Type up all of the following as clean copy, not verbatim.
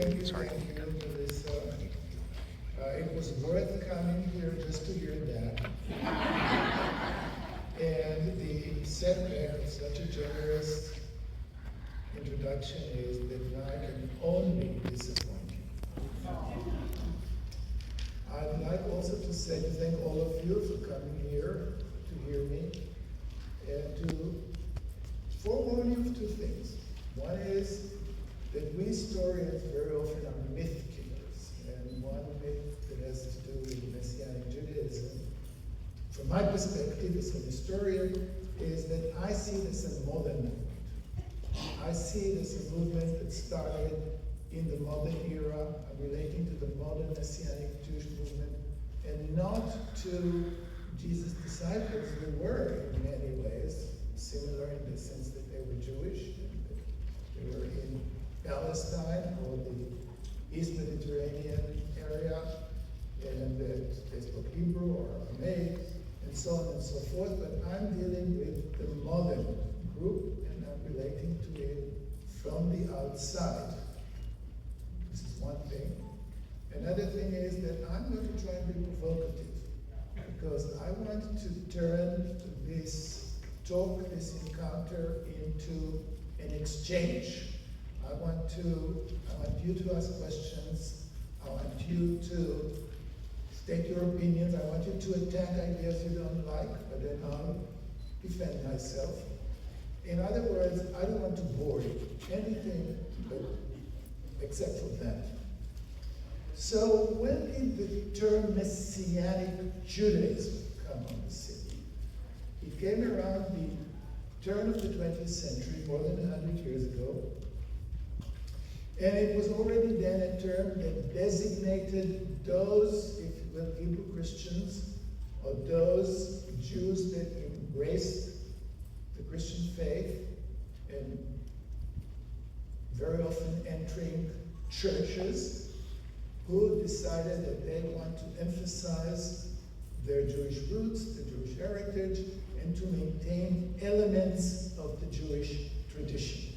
you, Melissa. It was worth coming here just to hear that. And the setback of such a generous introduction is that I can only disappoint you. I'd like also to thank all of you for coming here to hear me and to forewarn you of two things. One is that we historians very often are myth killers, and one myth that has to do with Messianic Judaism, from my perspective as an historian, is that I see this as a modern movement. I see this as a movement that started in the modern era, relating to the modern Messianic Jewish movement, and not to Jesus' disciples, who were in many ways similar in the sense that they were Jewish, and that they were in Palestine or the East Mediterranean area, and that they spoke Hebrew or Aramaic, and so on and so forth. But I'm dealing with the modern group, and I'm relating to it from the outside. This is one thing. Another thing is that I'm going to try and be provocative, because I want to turn this talk, this encounter, into an exchange. I want you to ask questions. I want you to state your opinions. I want you to attack ideas you don't like, but then I'll defend myself. In other words, I don't want to bore you. Anything but except for that. So when did the term Messianic Judaism come on the scene? It came around the turn of the 20th century, more than 100 years ago. And it was already then a term that designated those, if you will, Hebrew Christians, or those Jews that embraced the Christian faith, and very often entering churches, who decided that they want to emphasize their Jewish roots, the Jewish heritage, and to maintain elements of the Jewish tradition.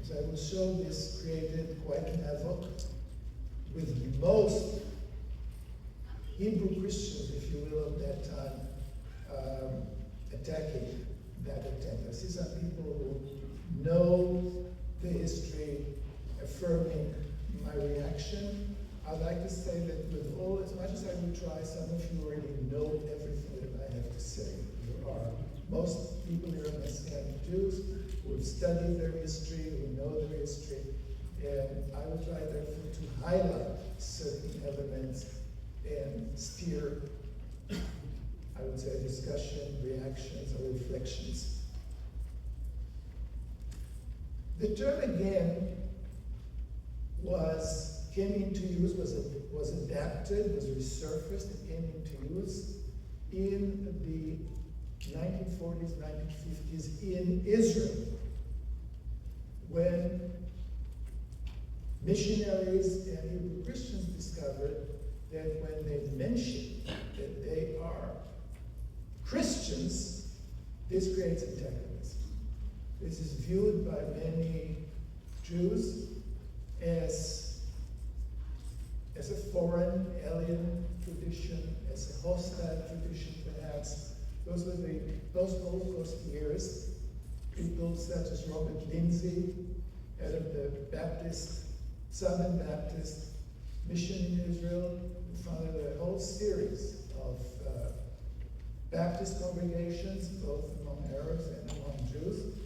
As I will show, this created quite an havoc, with most Hebrew Christians, if you will, of that time, attacking that attempt. I see some people who know the history affirming my reaction. I'd like to say that with all, as much as I will try, some of you already know everything that I have to say. There are most people here are Messianic Jews who have studied their history, who know their history, and I will try therefore to highlight certain elements and steer, I would say, discussion, reactions, or reflections. The term again came into use, was adapted, was resurfaced, it came into use in the 1940s, 1950s in Israel, when missionaries and Hebrew Christians discovered that when they mention that they are Christians, this creates antagonism. This is viewed by many Jews as a foreign, alien tradition, as a hostile tradition perhaps. Those were the post-Holocaust years. People such as Robert Lindsay, head of the Southern Baptist mission in Israel, who founded a whole series of Baptist congregations, both among Arabs and among Jews,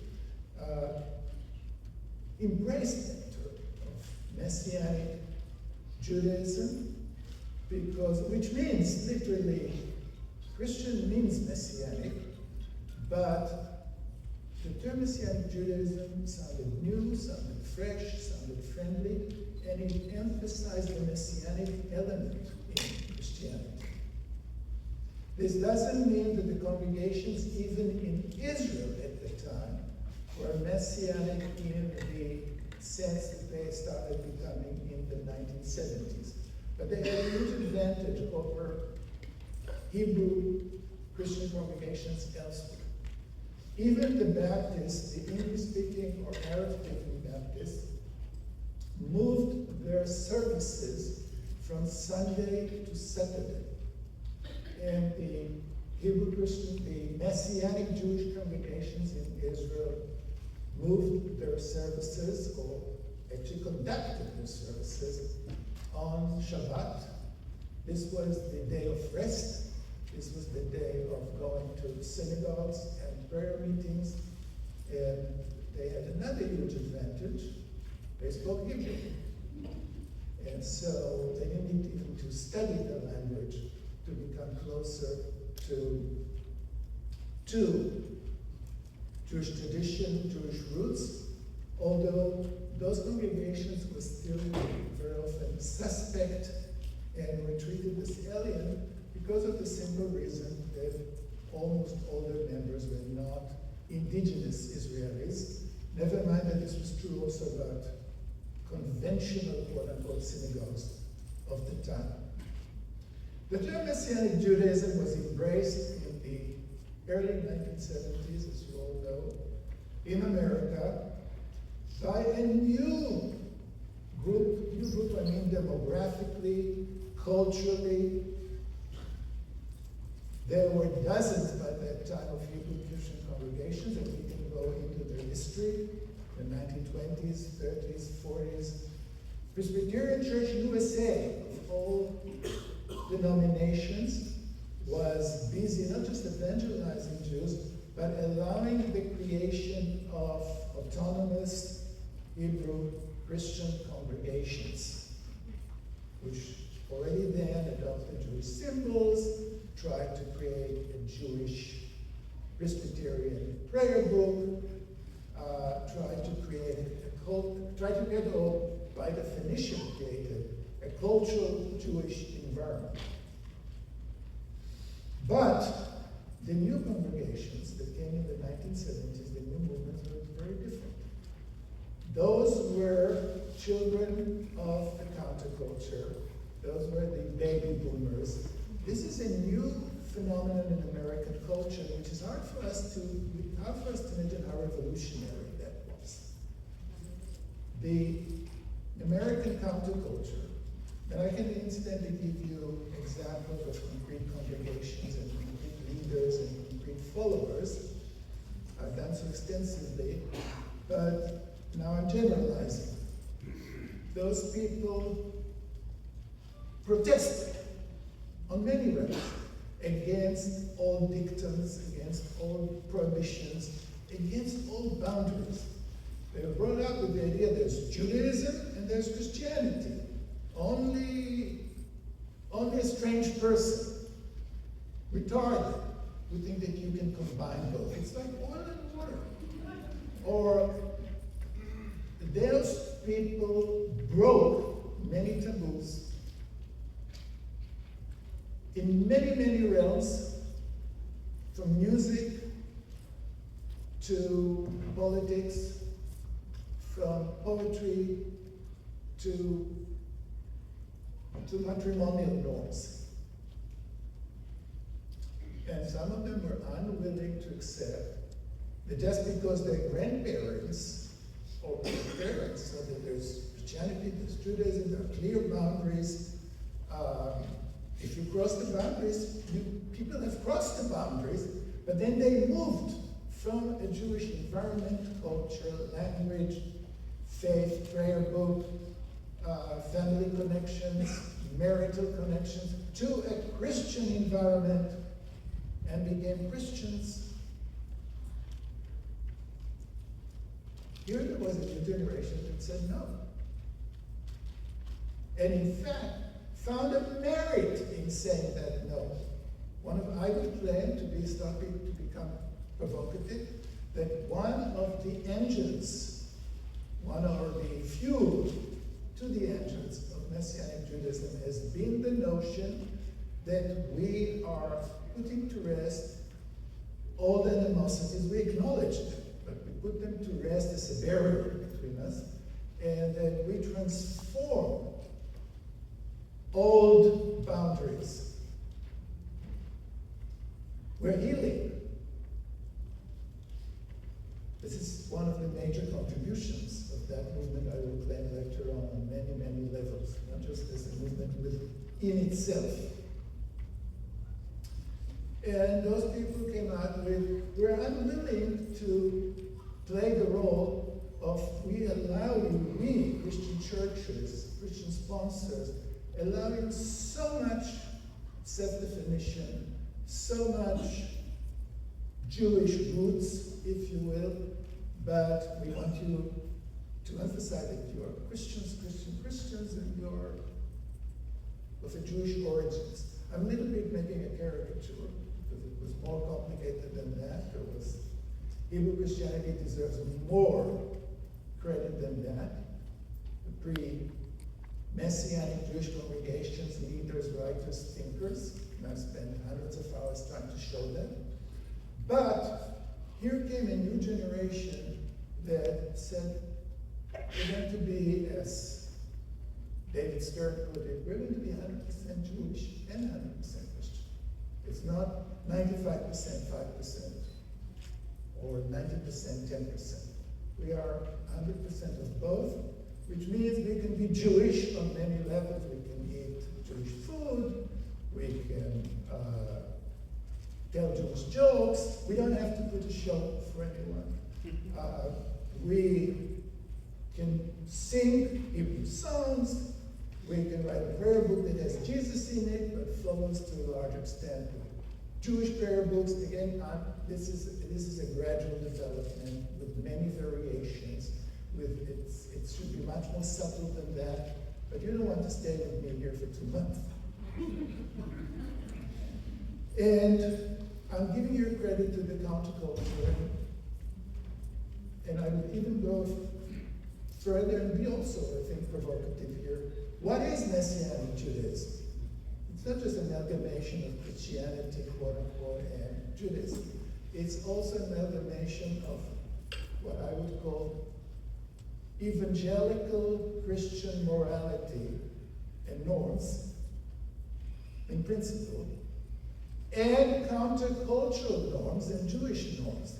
embraced that term of Messianic Judaism, which means literally, Christian means Messianic, but the term Messianic Judaism sounded new, sounded fresh, sounded friendly, and it emphasized the Messianic element in Christianity. This doesn't mean that the congregations, even in Israel at the time, were Messianic in the sense that they started becoming in the 1970s. But they had a huge advantage over Hebrew Christian congregations elsewhere. Even the Baptists, the English-speaking or Arab-speaking Baptists, their services from Sunday to Saturday. And the Hebrew Christian, the Messianic Jewish congregations in Israel moved their services, or actually conducted their services, on Shabbat. This was the day of rest. This was the day of going to synagogues and prayer meetings. And they had another huge advantage. They spoke Hebrew. And so they didn't need even to study the language to become closer to Jewish tradition, Jewish roots, although those congregations were still very often suspect and were treated as alien because of the simple reason that almost all their members were not indigenous Israelis. Never mind that this was true also about conventional, quote-unquote, synagogues of the time. The term Messianic Judaism was embraced in the early 1970s, as you all know, in America by a new group, I mean demographically, culturally. There were dozens by that time of Hebrew Christian congregations, and we can go into their history, the 1920s, 30s, 40s. Presbyterian Church USA, of all denominations, was busy not just evangelizing Jews, but allowing the creation of autonomous Hebrew Christian congregations, which already then adopted Jewish symbols, tried to create a Jewish Presbyterian prayer book, tried to create or by definition created a cultural Jewish environment. But the new congregations that came in the 1970s, the new movements, were very different. Those were children of the counterculture. Those were the baby boomers. This is a new phenomenon in American culture, which is hard for us to imagine how revolutionary that was. The American counterculture, and I can incidentally give you examples of concrete congregations and concrete leaders and concrete followers. I've done so extensively, but now I'm generalizing. Those people protested on many levels against all dictums, against all prohibitions, against all boundaries. They were brought up with the idea there's Judaism and there's Christianity. Only a strange person, retarded, would think that you can combine both. It's like oil and water. Or those people broke many taboos in many, many realms, from music to politics, from poetry to matrimonial norms. And some of them were unwilling to accept that just because their grandparents or parents said that there's Christianity, there's Judaism, there are clear boundaries. If you cross the boundaries, people have crossed the boundaries, but then they moved from a Jewish environment, culture, language, faith, prayer book, family connections, marital connections, to a Christian environment, and became Christians. Here there was a new generation that said no. And in fact, found a merit in saying that no. I would claim to become provocative, that one of the engines, one of the fuel to the engines of Messianic Judaism has been the notion that we are putting to rest all the animosities. We acknowledge them, but we put them to rest as a barrier between us, and that we transform old boundaries. We're healing. This is one of the major contributions of that movement, I will claim later on many, many levels. in itself. And those people came out with, we're unwilling to play the role of, we allow you, we, Christian churches, Christian sponsors, allow you so much self-definition, so much Jewish roots, if you will, but we want you to emphasize that you are Christians, and you're of a Jewish origins. I'm a little bit making a caricature, because it was more complicated than that. There was, Hebrew Christianity deserves more credit than that. The pre-Messianic Jewish congregations, leaders, writers, thinkers, and I've spent hundreds of hours trying to show them. But here came a new generation that said, we're going to be, as David Stern put it, we're going to be 100% Jewish and 100% Christian. It's not 95% 5% or 90% 10%. We are 100% of both, which means we can be Jewish on many levels. We can eat Jewish food, we can tell Jewish jokes. We don't have to put a show for anyone. We can sing Hebrew songs. We can write a prayer book that has Jesus in it, but follows to a large extent Jewish prayer books. Again, this is a gradual development with many variations. It should be much more subtle than that, but you don't want to stay with me here for 2 months. And I'm giving you credit to the counterculture, and I would even go further and be also, I think, provocative here. What is Messianic Judaism? It's not just an amalgamation of Christianity, quote unquote, and Judaism. It's also an amalgamation of what I would call evangelical Christian morality and norms, in principle, and countercultural norms and Jewish norms.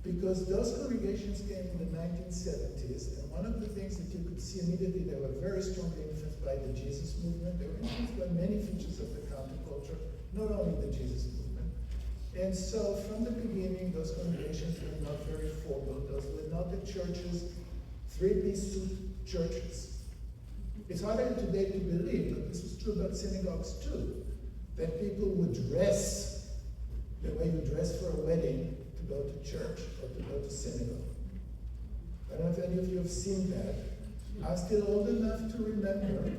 Because those congregations came in the 1970s, and one of the things that you could see immediately, they were very strongly influenced by the Jesus movement. They were influenced by many features of the counterculture, not only the Jesus movement. And so from the beginning, those congregations were not very formal. Those were not the churches, three-piece suit churches. It's harder today to believe, but this was true about synagogues too, that people would dress the way you dress for a wedding to go to church or to go to synagogue. I don't know if any of you have seen that. I'm still old enough to remember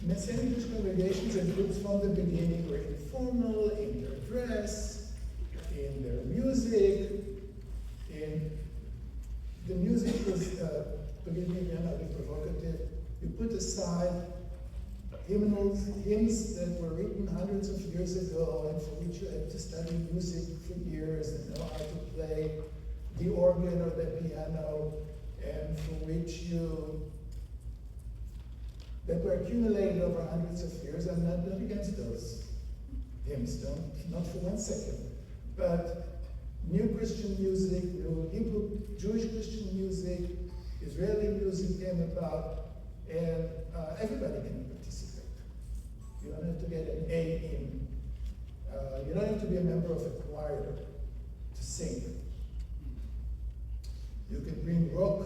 Messianic Jewish congregations and groups from the beginning were informal in their dress, in their music. In the music was, forgive me again, I'll be provocative. You put aside hymns that were written hundreds of years ago and for which you had to study music for years and know how to play the organ or the piano, and for which that were accumulated over hundreds of years. I'm not against those hymns, not for 1 second. But new Christian music, new Hebrew, Jewish Christian music, Israeli music came about, and everybody can participate. You don't have to get an A in. You don't have to be a member of a choir to sing. You can bring rock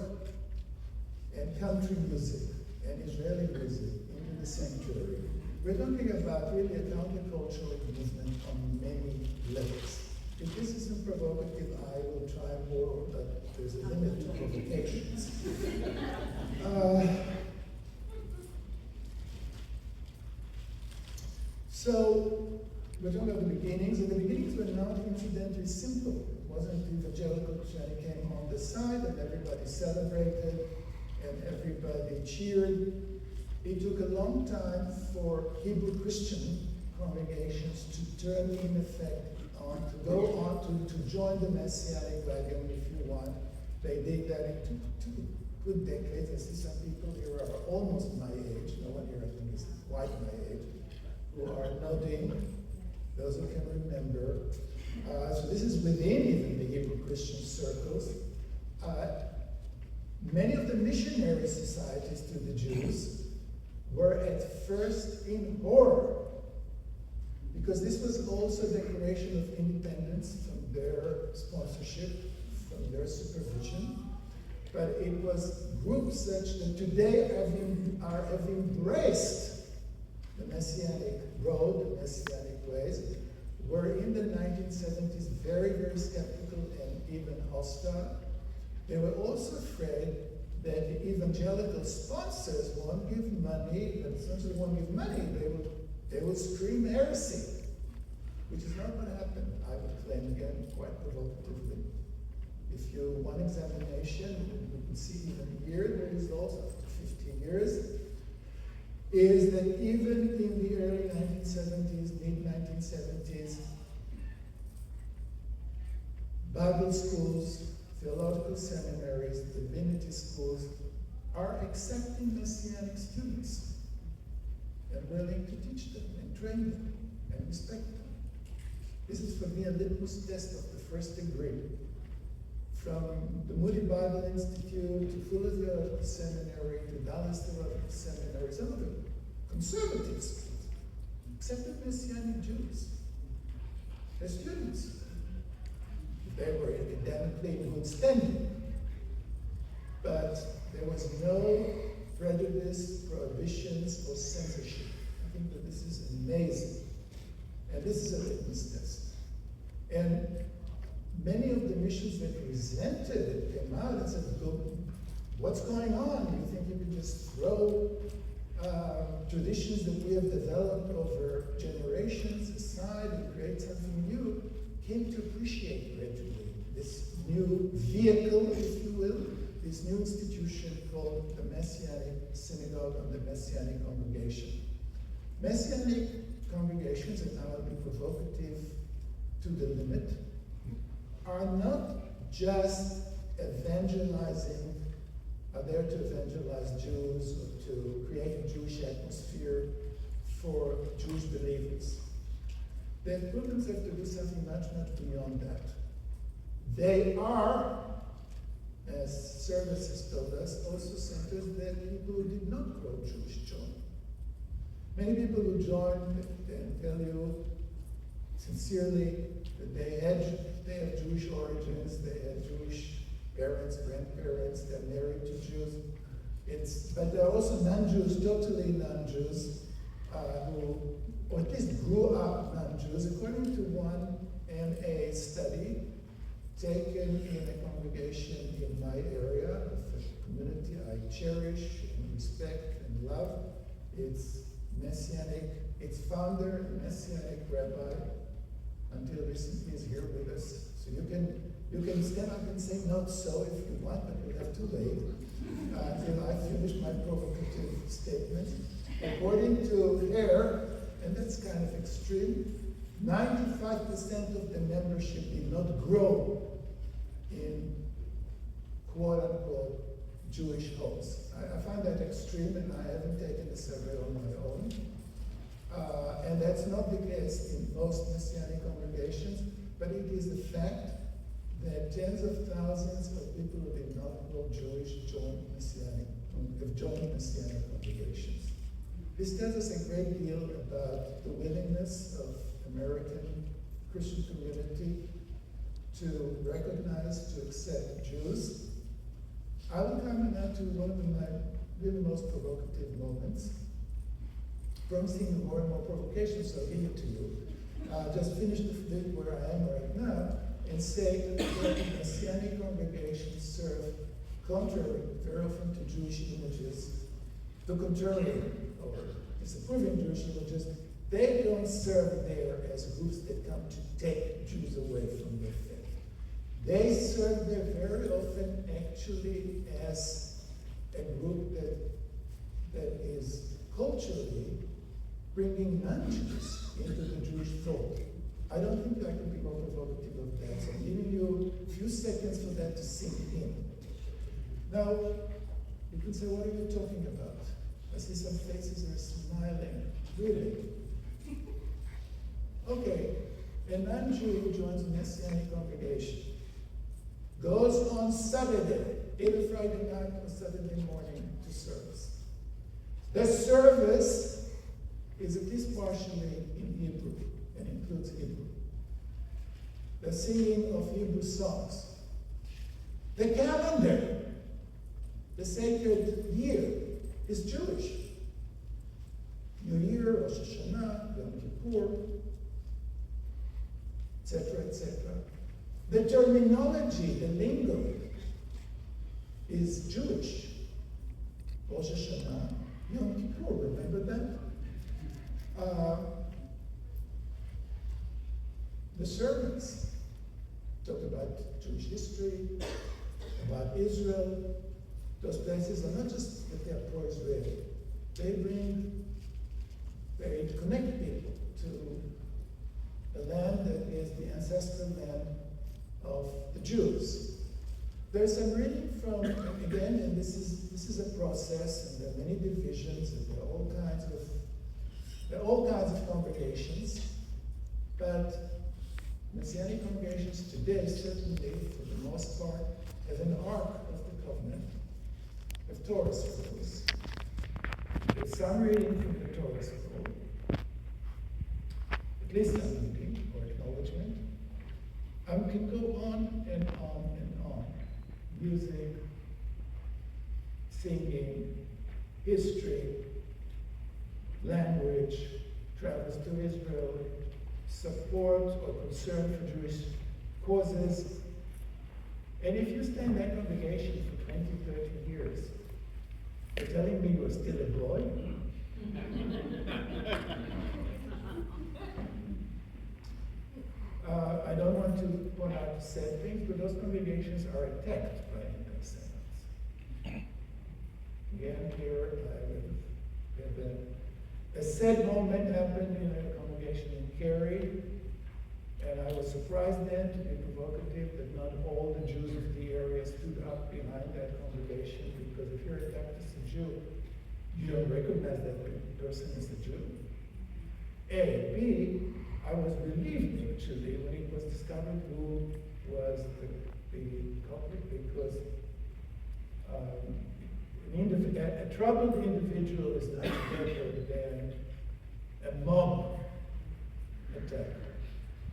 and country music and Israeli music into the sanctuary. We're talking about really a countercultural movement on many levels. If this isn't provocative, I will try more, but there's a limit to provocations. So, we're talking about the beginnings, and the beginnings were not incidentally simple. It wasn't evangelical Christianity came on the side and everybody celebrated and everybody cheered. It took a long time for Hebrew Christian congregations to turn in effect to go on to join the Messianic wagon, if you want. They did that. It took 2 good decades. I see some people here are almost my age. No one here, I think, is quite my age, who are nodding, those who can remember. So this is within even the Hebrew Christian circles. Many of the missionary societies to the Jews were at first in horror, because this was also a declaration of independence from their sponsorship, from their supervision. But it was groups such that today have embraced the Messianic road, the Messianic ways, were in the 1970s very, very skeptical and even hostile. They were also afraid that the evangelical sponsors won't give money, but since they won't give money, they will scream heresy, which is not what happened, I would claim again, quite provocatively. If you one examination, and you can see even here the results after 50 years, is that even in the early 1970s, mid-1970s, Bible schools, theological seminaries, divinity schools are accepting Messianic students and willing to teach them and train them and respect them. This is for me a litmus test of the first degree. From the Moody Bible Institute to Fuller Theological Seminary to Dallas Theological Seminary, some of the conservative schools accepted Messianic Jews as students. They were academically in good standing, but there was no prejudice, prohibitions, or censorship. I think that this is amazing, and this is a litmus test. And many of the missions that resented it came out and said, what's going on? You think you can just throw traditions that we have developed over generations aside and create something new? Came to appreciate gradually this new vehicle, if you will, this new institution called the Messianic Synagogue and the Messianic Congregation. Messianic congregations, and now I'll be provocative to the limit, are not just evangelizing, are there to evangelize Jews or to create a Jewish atmosphere for Jewish believers. Their programs have to do something much, much beyond that. They are, as services told us, also centers that people who did not grow Jewish join. Many people who joined can tell you sincerely that they have Jewish origins, they had Jewish parents, grandparents, they're married to Jews. But there are also non-Jews, totally non-Jews, who, or at least grew up non-Jews, according to one MA study taken in a congregation in my area, a community I cherish and respect and love. It's Messianic, its founder, a Messianic rabbi, until recently is here with us. So you can stand up and say not so if you want, but you'll have to wait until I finish my provocative statement. According to Hare, and that's kind of extreme, 95% of the membership did not grow in quote-unquote Jewish homes. I find that extreme, and I haven't taken the survey on my own. And that's not the case in most Messianic congregations, but it is the fact that tens of thousands of people who did not grow Jewish have joined Messianic congregations. This tells us a great deal about the willingness of American Christian community to recognize, to accept Jews. I will come now to one of my really most provocative moments. Promising more and more provocations, so I'll give it to you. Just finish the bit where I am right now and say that Messianic congregations serve contrary, very often to Jewish images, the contrary, or disapproving Jewish images. They don't serve there as groups that come to take Jews away from their faith. They serve there very often actually as a group that is culturally bringing non-Jews into the Jewish thought. I don't think I can be more provocative of that, so I'm giving you a few seconds for that to sink in. Now, you can say, what are you talking about? I see some faces are smiling. Really? Okay, a non-Jew who joins a Messianic congregation goes on Saturday, either Friday night or Saturday morning to service. The service is at least partially in Hebrew and includes Hebrew. The singing of Hebrew songs. The calendar, the sacred year, is Jewish. New Year, Rosh Hashanah, Yom Kippur, etc., etc. The terminology, the lingo, is Jewish. Rosh Hashanah, Yom Kippur, remember that? The sermons talk about Jewish history, about Israel. Those places are not just that they are pro-Israeli. They connect people to a land that is the ancestral land of the Jews. There's some reading from, again, and this is a process, and there are many divisions, and there are all kinds of congregations, but Messianic congregations today, certainly, for the most part, have an Ark of the Covenant, of Torah scrolls. With some reading from the Torah scroll, at least some reading or acknowledgement. I can go on and on and on. Music, singing, history, language, travels to Israel, support or concern for Jewish causes. And if you stay in that congregation for 20, 30 years, you're telling me you're still a boy? I don't want to point out sad things, but those congregations are attacked by anti-Semites. Again, here, a sad moment happened in a congregation in Cary, and I was surprised then, to be provocative, that not all the Jews of the area stood up behind that congregation, because if you're attacked as a Jew, you don't recognize that person as a Jew. A. B. I was relieved, actually, when it was discovered who was the culprit, because a troubled individual is much better than a mob attack.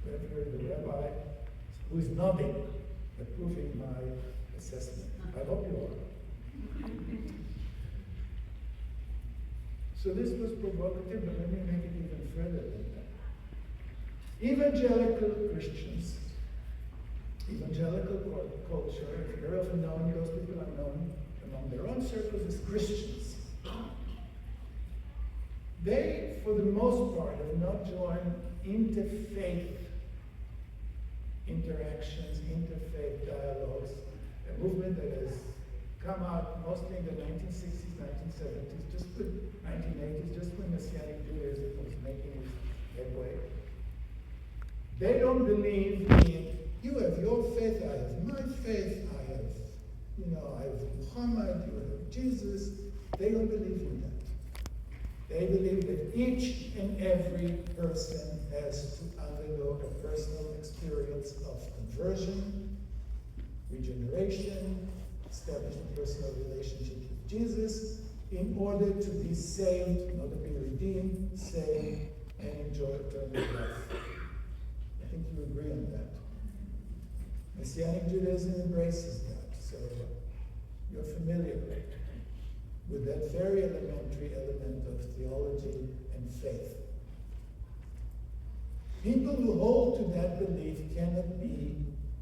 Whether the rabbi who is nodding, approving my assessment. I hope you are. So this was provocative, but let me make it even further than that. Evangelical Christians, evangelical culture, if you're often known, those people are known among their own circles as Christians. They, for the most part, have not joined interfaith interactions, interfaith dialogues, a movement that has come out mostly in the 1960s, 1970s, just the 1980s, just when Messianic Judaism was making its headway. They don't believe in, you have your faith, I have my faith, I have Muhammad, you have Jesus. They don't believe in that. They believe that each and every person has to undergo a personal experience of conversion, regeneration, establish a personal relationship with Jesus in order to be saved, not to be redeemed, saved, and enjoy eternal life. I think you agree on that. Messianic Judaism embraces that, so you're familiar with that very elementary element of theology and faith. People who hold to that belief cannot be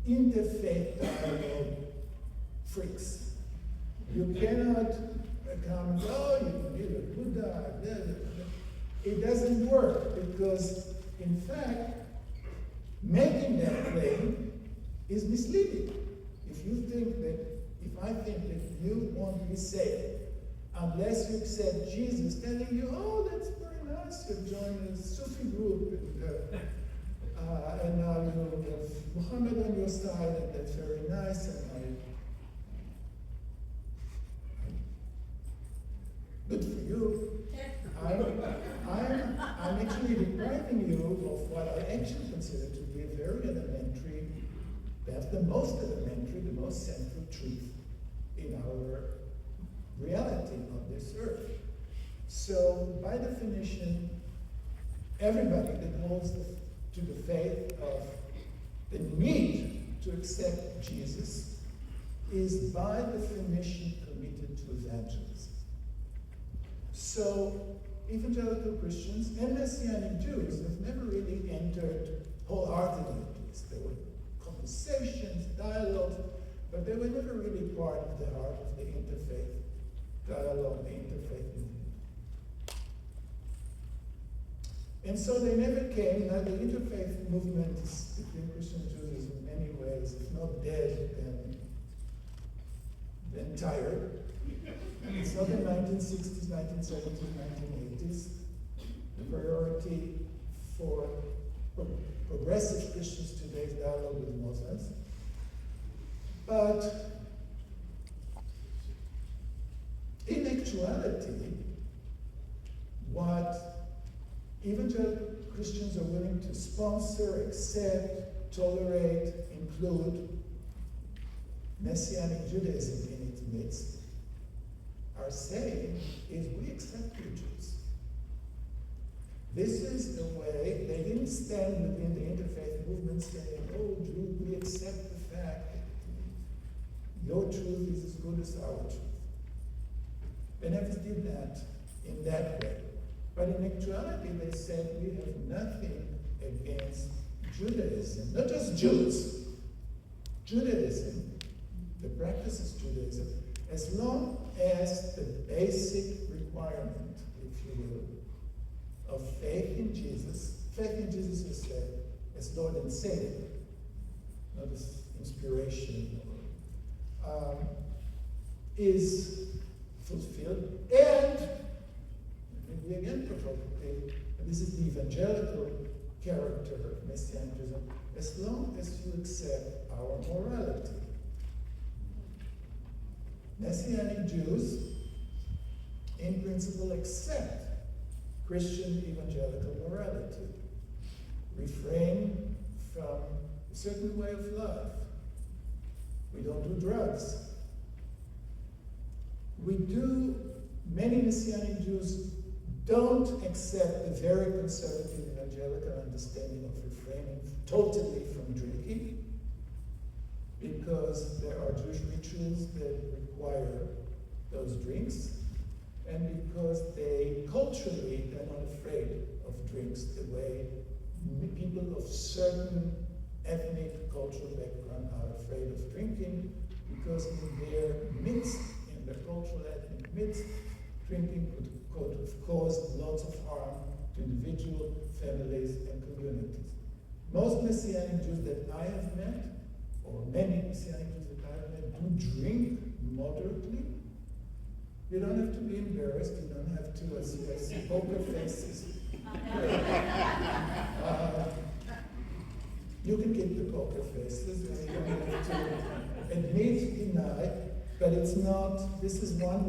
interfaith dialogue freaks. You cannot come and oh, you believe in Buddha. It doesn't work because, in fact, making that claim is misleading. If I think that you won't be saved unless you accept Jesus, telling you, oh, that's very nice, you've joined a Sufi group, and now you have Muhammad on your side, and that's very nice, and good for you. I'm actually depriving you of what I actually consider to be a very elementary, perhaps the most elementary, the most central truth in our reality on this earth. So, by definition, everybody that holds to the faith of the need to accept Jesus is by definition committed to evangelism. So, evangelical Christians and Messianic Jews have never really entered wholeheartedly into this. There were conversations, dialogues, but they were never really part of the heart of the interfaith dialogue, the interfaith movement. And so they never came. Now the interfaith movement between Christian and Jews is in many ways, if not dead, then tired. It's not the 1960s, 1970s, 1980s. The priority for progressive Christians today is dialogue with Muslims. But in actuality, what evangelical Christians are willing to sponsor, accept, tolerate, include Messianic Judaism in its midst, are saying is we accept you Jews. This is the way they didn't stand within the interfaith movement saying, oh, Jew, we accept the fact that your truth is as good as our truth. They never did that in that way. But in actuality, they said we have nothing against Judaism, not just Jews. Judaism, the practice is Judaism, as long as the basic requirement, if you will, of faith in Jesus is as Lord and Savior, not as inspiration, is fulfilled, and we again provocative, and this is the evangelical character of Messianism, as long as you accept our morality. Messianic Jews, in principle, accept Christian evangelical morality, refrain from a certain way of life. We don't do drugs. Many Messianic Jews don't accept the very conservative evangelical understanding of refraining totally from drinking, because there are Jewish rituals that require those drinks, and because culturally, they're not afraid of drinks the way people of certain ethnic, cultural background are afraid of drinking, because in their midst, in their cultural ethnic midst, drinking could have caused lots of harm to individual families and communities. Most Messianic Jews that I have met, or many Messianic Jews that I have met, do drink moderately. You don't have to be embarrassed. You don't have to see poker faces. You can keep the poker faces, and you don't have to admit, deny, but it's not. This is one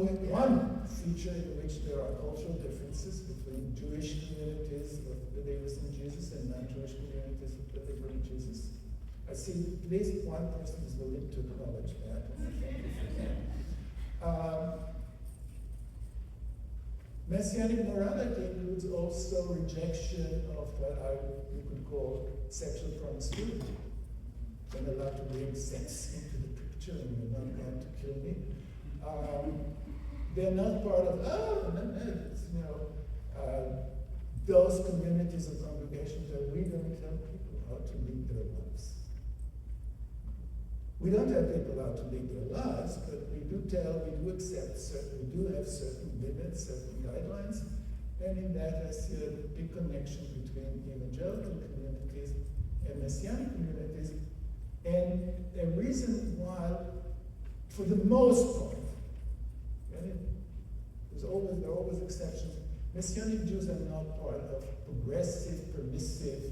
feature in which there are cultural differences between Jewish communities of believers in Jesus and non-Jewish communities of believers in Jesus. I see at least one person is willing to acknowledge that. Messianic morality includes also rejection of what we could call sexual promiscuity. You're not allowed to bring sex into the picture, and you're not going to kill me. They're not part of, those communities or congregations that we don't tell people how to lead their lives. We don't tell people how to lead their lives, but we do have certain limits, certain guidelines, and in that I see a big connection between evangelical communities and Messianic communities, and a reason why, for the most part, there are always exceptions, Messianic Jews are not part of progressive, permissive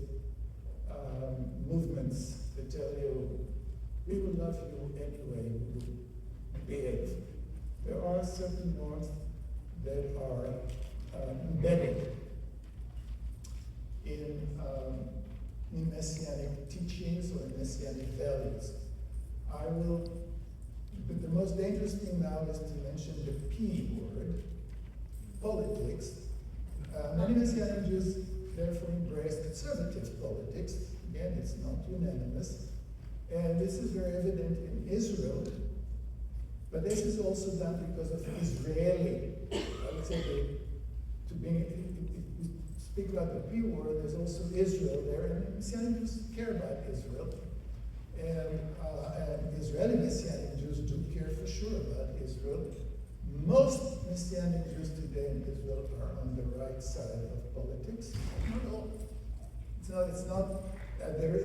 movements that tell you, we will love you anyway, we will behave. There are certain norms that are embedded in Messianic teachings or Messianic values. But the most dangerous thing now is to mention the P word, politics. Many Messianic Jews therefore embrace conservative politics. Again, it's not unanimous. And this is very evident in Israel. But this is also done because of Israeli, I would say, if we speak about the P word, there's also Israel there, and Messianic Jews care about Israel. And Israeli Messianic Jews do care for sure about Israel. Most Messianic Jews today in Israel are on the right side of politics. Not all.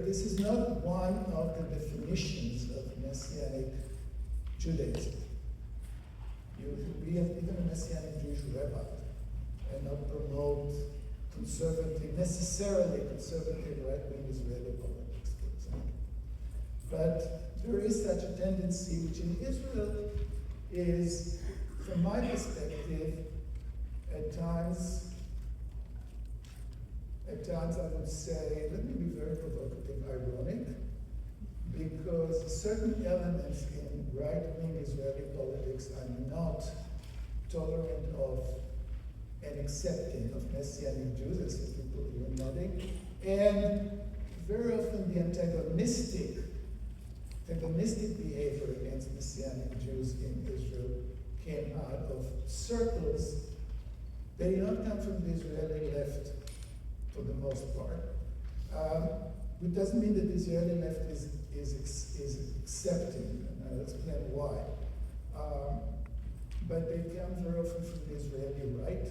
This is not one of the definitions of Messianic Judaism. You could be even a Messianic Jewish rabbi and not promote necessarily conservative right-wing Israeli politics, for example. But there is such a tendency, which in Israel is, from my perspective, at times I would say, let me be very provocative, ironic, because certain elements in right-wing Israeli politics are not tolerant of and accepting of Messianic Jews, as people here nodding, and very often the antagonistic behavior against Messianic Jews in Israel came out of circles that did not come from the Israeli left for the most part. It doesn't mean that the Israeli left is accepting, and I'll explain why. But they come very often from the Israeli right,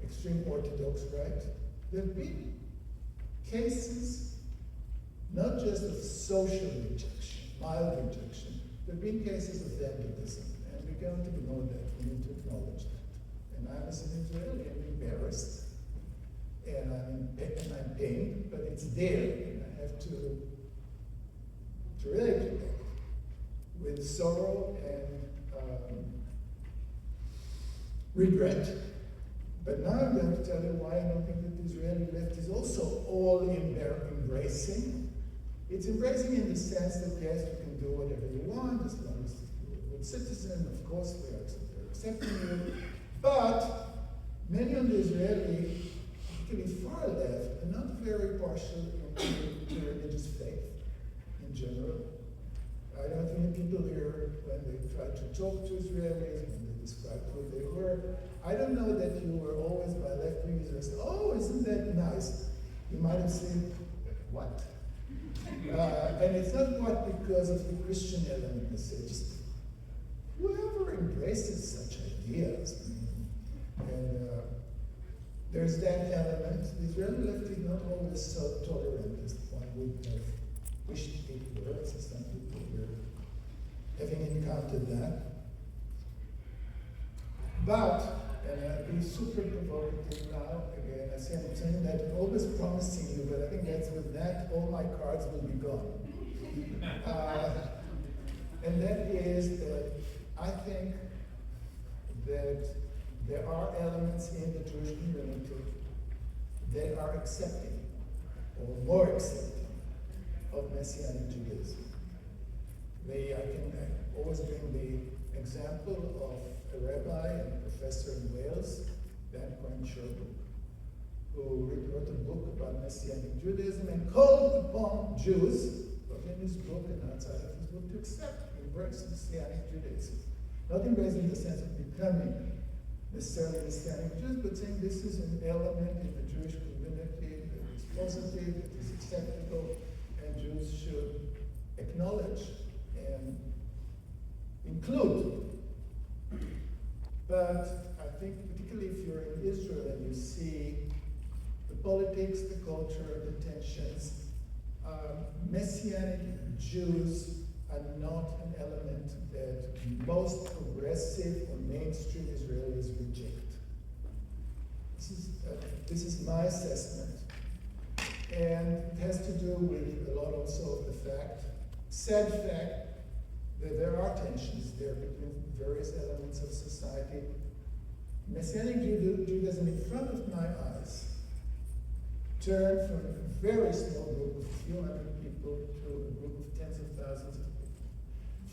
extreme Orthodox right. There have been cases, not just of social rejection, mild rejection, there have been cases of vandalism, and we can't ignore that, we need to acknowledge that. And I as an Israeli, I'm embarrassed, and I'm pained, but it's there, and I have to relate to that with sorrow and regret. But now I'm going to tell you why I don't think that the Israeli left is also all embracing. It's embracing in the sense that, yes, you can do whatever you want, as long as you're a good citizen, of course they're accepting you. But many on the Israeli, particularly far left, are not very partial to religious faith in general. I don't think people here, when they try to talk to Israelis, when they describe who they were, I don't know that you were always by left-wing Israelis. Oh, isn't that nice? You might have said, what? And it's not quite because of the Christian element, it's just whoever embraces such ideas. And there's that element. The Israeli left is not always so tolerant as one would have wished it were, so some people were having encountered that. But, and I'll be super provocative now, again, I see I'm saying that, always promising you, but I think that's with that, all my cards will be gone. And that is that I think that there are elements in the Jewish community that are accepting, or more accepting, of Messianic Judaism. I can always bring the example of a rabbi and a professor in Wales, Dan Cohen-Sherwood, who wrote a book about Messianic Judaism and called upon Jews, both in his book and outside of his book, to accept, embrace Messianic Judaism. Not embracing the sense of becoming necessarily Messianic Jews, but saying this is an element in the Jewish community that is positive, that is acceptable, and Jews should acknowledge and include. But I think particularly if you're in Israel and you see the politics, the culture, the tensions, Messianic Jews are not an element that most progressive or mainstream Israelis reject. This is my assessment. And it has to do with a lot also of the sad fact, that there are tensions there between various elements of society. Messianic Judaism in front of my eyes turned from a very small group of a few hundred people to a group of tens of thousands of people.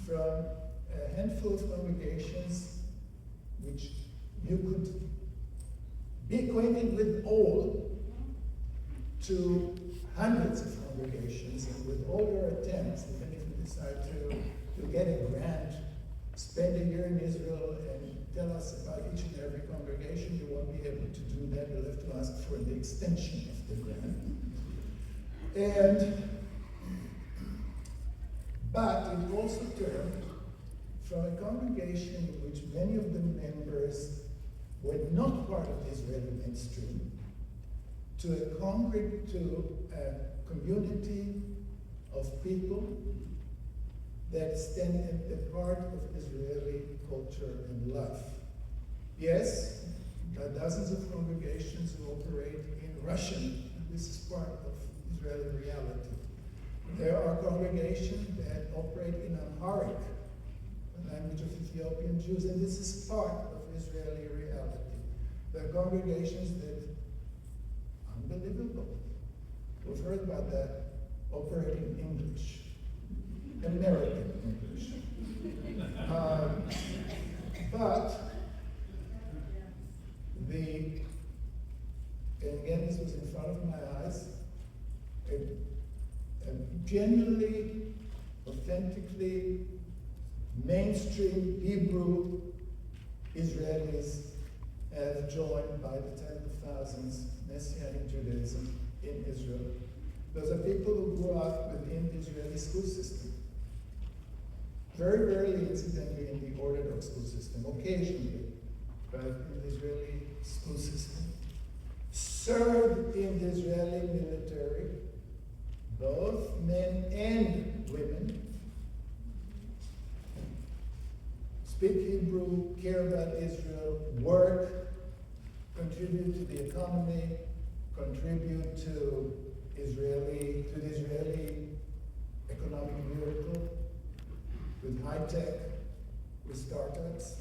From a handful of congregations, we be acquainted with all, to hundreds of congregations, and with all your attempts, even if you decide to get a grant, spend a year in Israel and tell us about each and every congregation, you won't be able to do that. You'll have to ask for the extension of the grant. But it also turned from a congregation in which many of the members were not part of the Israeli mainstream to a community of people that stand at the heart of Israeli culture and life. Yes, there are dozens of congregations who operate in Russian, and this is part of Israeli reality. There are congregations that operate in Amharic, the language of Ethiopian Jews, and this is part of Israeli reality. There are congregations that, unbelievable, we've heard about that, operate in English, American English. And again, this was in front of my eyes, genuinely, authentically, mainstream Hebrew Israelis have joined by the tens of thousands Messianic Judaism in Israel. Those are people who grew up within the Israeli school system. Very rarely, incidentally, in the Orthodox school system, occasionally, but in the Israeli school system. Served in the Israeli military, both men and women. Speak Hebrew, care about Israel, work, contribute to the economy, contribute to the Israeli economic miracle, with high tech, with startups,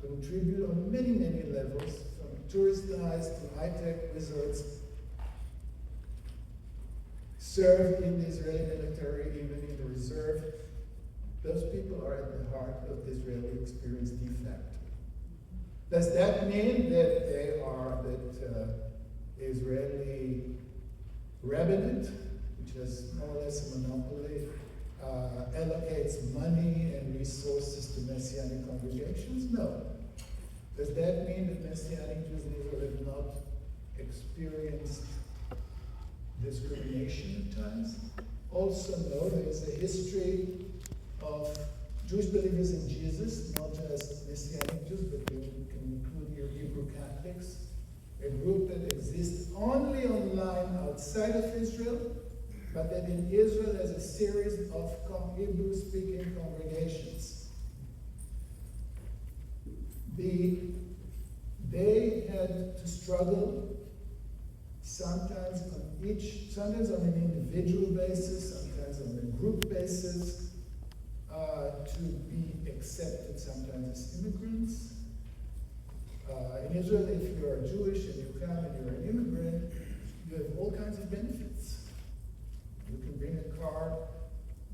contribute on many, many levels, from tourist guides to high tech resorts, served in the Israeli military, even in the reserve. Those people are at the heart of the Israeli experience de facto. Does that mean that they are Israeli rabbinate, which has more or less a monopoly, allocates money and resources to Messianic congregations? No. Does that mean that Messianic Jews in Israel have not experienced discrimination at times? Also, no, there is a history of Jewish believers in Jesus, not just Messianic Jews, but you can include your Hebrew Catholics, a group that exists only online outside of Israel, but that in Israel there's a series of Hebrew-speaking congregations. They had to struggle sometimes on an individual basis, sometimes on a group basis, to be accepted sometimes as immigrants. In Israel, if you are Jewish and you come and you're an immigrant, you have all kinds of benefits. You can bring a car.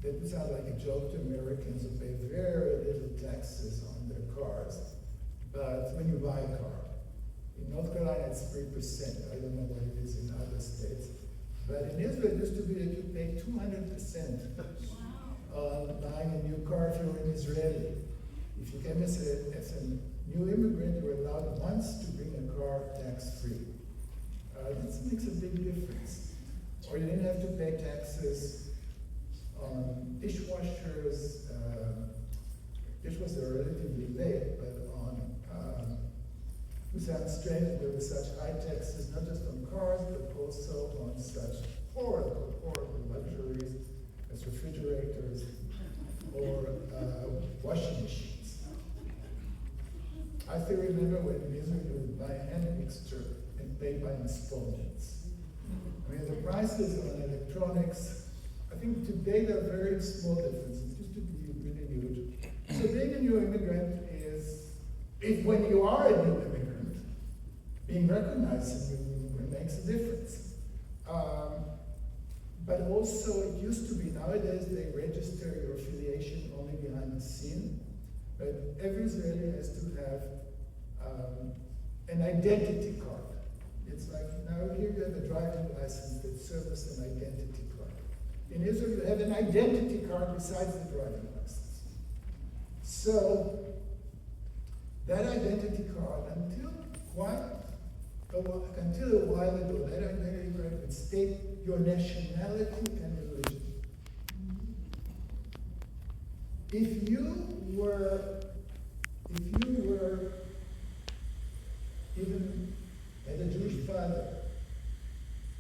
That would sound like a joke to Americans who pay very little taxes on their cars. But when you buy a car, in North Carolina it's 3%. I don't know what it is in other states. But in Israel, it used to be that you pay 200% on buying a new car if you're an Israeli. If you came as a new immigrant, you were allowed once to bring a car tax-free. This makes a big difference. Or you didn't have to pay taxes on dishwashers. Dishwashers are relatively late, but it sounds strange that there were such high taxes, not just on cars, but also on such horrible, horrible luxuries as refrigerators or washing machines. I still remember when in Israel you would buy a hand mixture and pay by installments. I mean, the prices on electronics, I think today there are very small differences. It used to be really huge. So being a new immigrant is, when you are a new immigrant, being recognized as a new immigrant makes a difference. But also, it used to be, nowadays they register your affiliation only behind the scene. But every Israeli has to have an identity card. It's like, now here you have a driving license that serves as an identity card. In Israel, you have an identity card besides the driving license. So, that identity card, until a while ago, that identity card would state your nationality and religion. If you were even had a Jewish father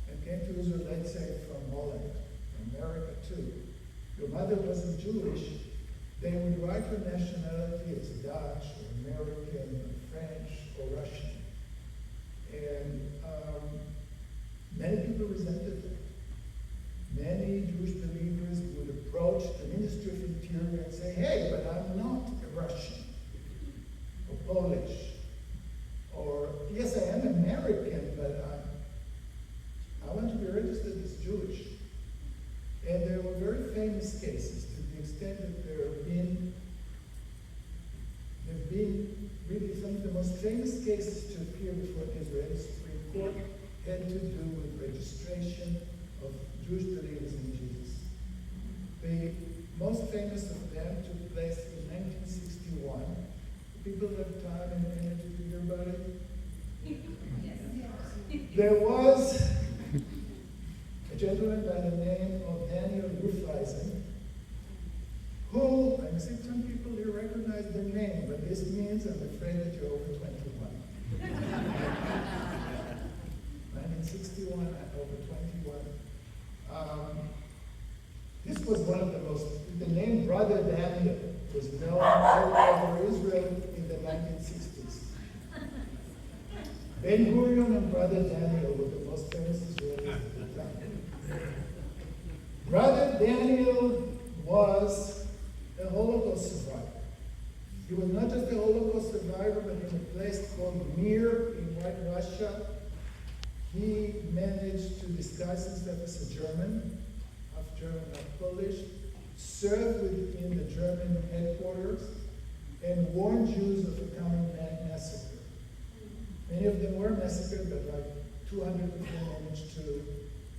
and came to Israel, let's say from Holland, America too, your mother wasn't Jewish, they would write your nationality as Dutch or American or French or Russian. And many people resented that. Many Jewish believers would approach the Ministry of Interior and say, hey, but I'm not a Russian or Polish. Or, yes, I am American, but I want to be registered as Jewish. And there were very famous cases, to the extent that there have been really some of the most famous cases to appear before the Israeli Supreme Court had to do with registration of Jewish believers in Jesus. The most famous of them took place in 1961. People have time and energy to hear about it? Yes. There was a gentleman by the name of Daniel Rufeisen, who, I see some people here recognize their name, but this means I'm afraid that you're over 21. 1961, over 21. This was one of the most, the name Brother Daniel was known all over Israel in the 1960s. Ben Gurion and Brother Daniel were the most famous Israelis at the time. Brother Daniel was a Holocaust survivor. He was not just a Holocaust survivor, but in a place called Mir in White Russia. He managed to disguise himself as a German, half German, half Polish, served within the German headquarters, and warned Jews of a coming massacre. Many of them were massacred, but like 200 of them managed to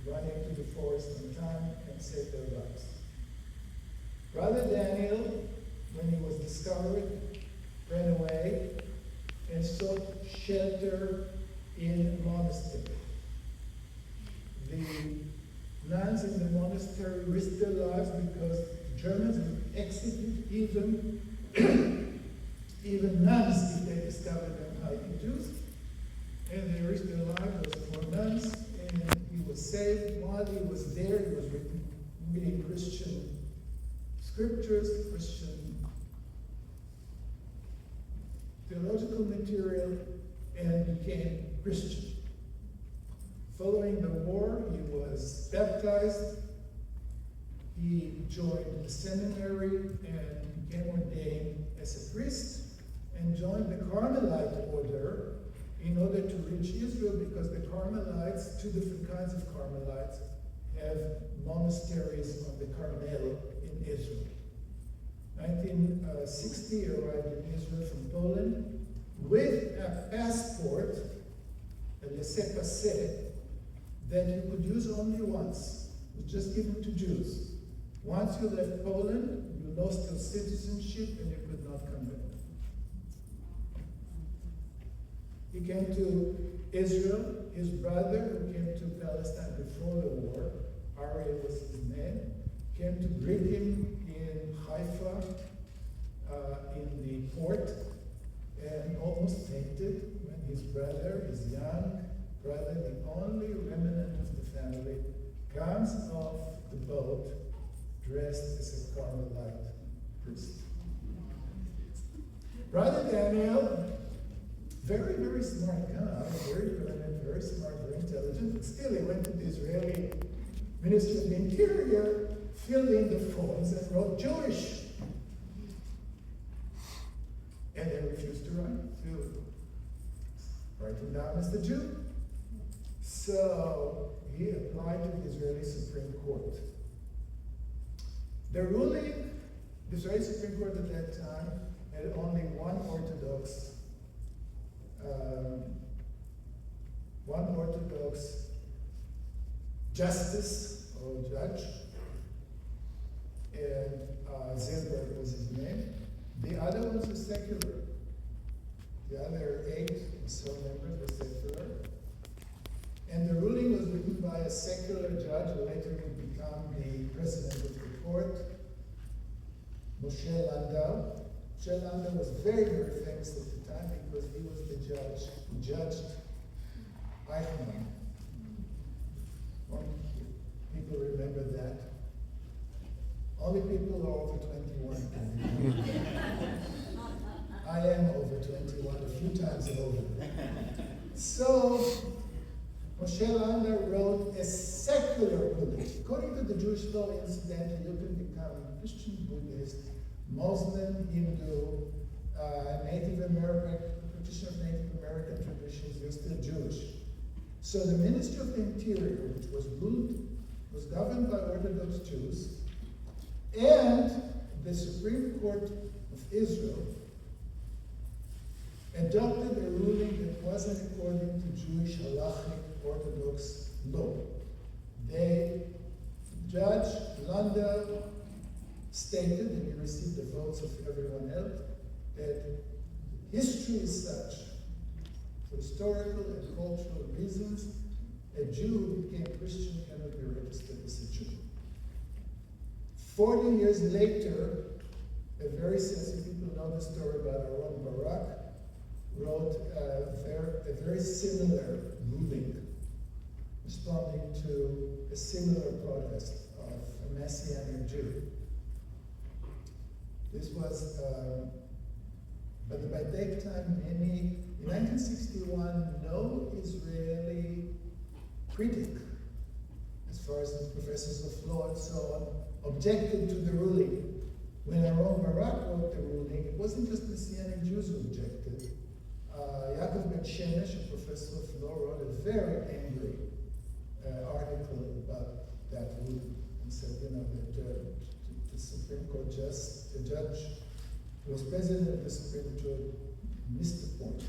run into the forest in time and save their lives. Brother Daniel, when he was discovered, ran away and sought shelter in a monastery. The nuns in the monastery risked their lives because the Germans would execute even nuns if they discovered them hiding Jews. And they risked their lives, those 4 nuns, and he was saved. While he was there, he was reading Christian scriptures, Christian theological material, and became Christian. Following the war, he was baptized. He joined the seminary and became ordained as a priest, and joined the Carmelite order in order to reach Israel, because the Carmelites, 2 different kinds of Carmelites, have monasteries on the Carmel in Israel. 1960, he arrived in Israel from Poland with a passport, a laissez-passer, that you could use only once. It was just given to Jews. Once you left Poland, you lost your citizenship and you could not come back. He came to Israel. His brother, who came to Palestine before the war, Ariel was his name, came to greet him in Haifa, in the port, and almost fainted when his brother, his young brother, the only remnant of the family, comes off the boat dressed as a Carmelite priest. Brother Daniel, very, very smart guy, very learned, very smart, very intelligent, but still he went to the Israeli Ministry of the Interior, filled in the forms, and wrote Jewish. And they refused to write him down as the Jew. So he applied to the Israeli Supreme Court. The ruling, the Israeli Supreme Court at that time had only one Orthodox one Orthodox justice or judge, and Zilberg was his name. The other ones were secular. The other 8 or so members were secular. And the ruling was written by a secular judge who later would become the president of the court, Moshe Landau. Moshe Landau was very, very famous at the time because he was the judge who judged Eichmann. People remember that. Only people who are over 21 can. I am over 21, a few times over. So, Moshe Landau wrote a secular ruling. According to the Jewish law, incidentally, you can become Christian, Buddhist, Muslim, Hindu, Native American, practitioner of Native American traditions, you're still Jewish. So the Ministry of the Interior, which was governed by Orthodox Jews, and the Supreme Court of Israel adopted a ruling that wasn't according to Jewish halachic Orthodox law. Judge Landau stated, and he received the votes of everyone else, that history is such, for historical and cultural reasons, a Jew who became Christian cannot be registered as a Jew. 40 years later, a very sensitive, people know the story about Aaron Barak, wrote a very similar ruling, responding to a similar protest of a Messianic Jew. This was, but by that time, in 1961, no Israeli critic, as far as the professors of law and so on, objected to the ruling. When Aaron Barak wrote the ruling, it wasn't just Messianic Jews who objected. Yaakov Ben Shemesh, a professor of law, wrote a very angry article about that ruling and said, that the Supreme Court the judge who was president of the Supreme Court missed the point.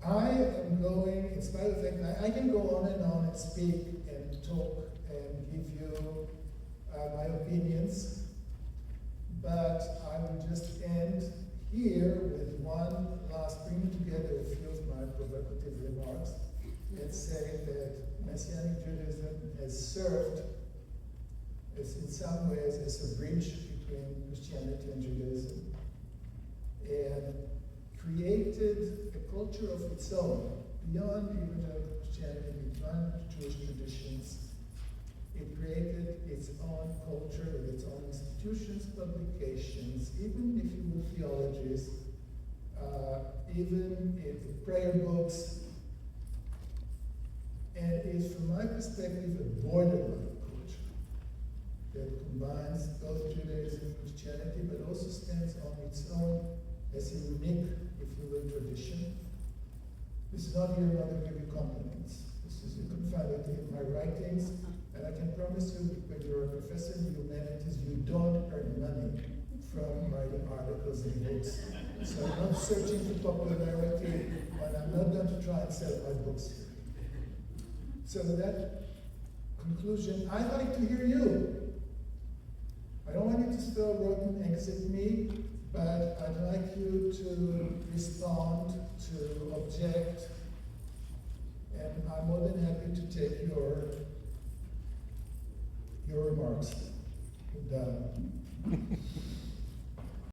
I am going, in spite of the fact, I can go on and speak and talk and give you my opinions, but I will just end here with bringing together a few of my provocative remarks and saying that Messianic Judaism has served in some ways as a bridge between Christianity and Judaism, and created a culture of its own, beyond evangelical Christianity, beyond Jewish traditions. It created its own culture with its own institutions, publications, even if you will theologies, even if prayer books, and is, from my perspective, a borderline culture that combines both Judaism and Christianity, but also stands on its own as a unique, if you will, tradition. This is not here in order to give you compliments. You can find it in my writings, and I can promise you that when you're a professor in humanities, you don't earn money from writing articles and books. So I'm not searching for popularity, and I'm not going to try and sell my books here. So with that conclusion, I'd like to hear you. I don't want you to throw rotten eggs at me, but I'd like you to respond, to object, and I'm more than happy to take your remarks. Done.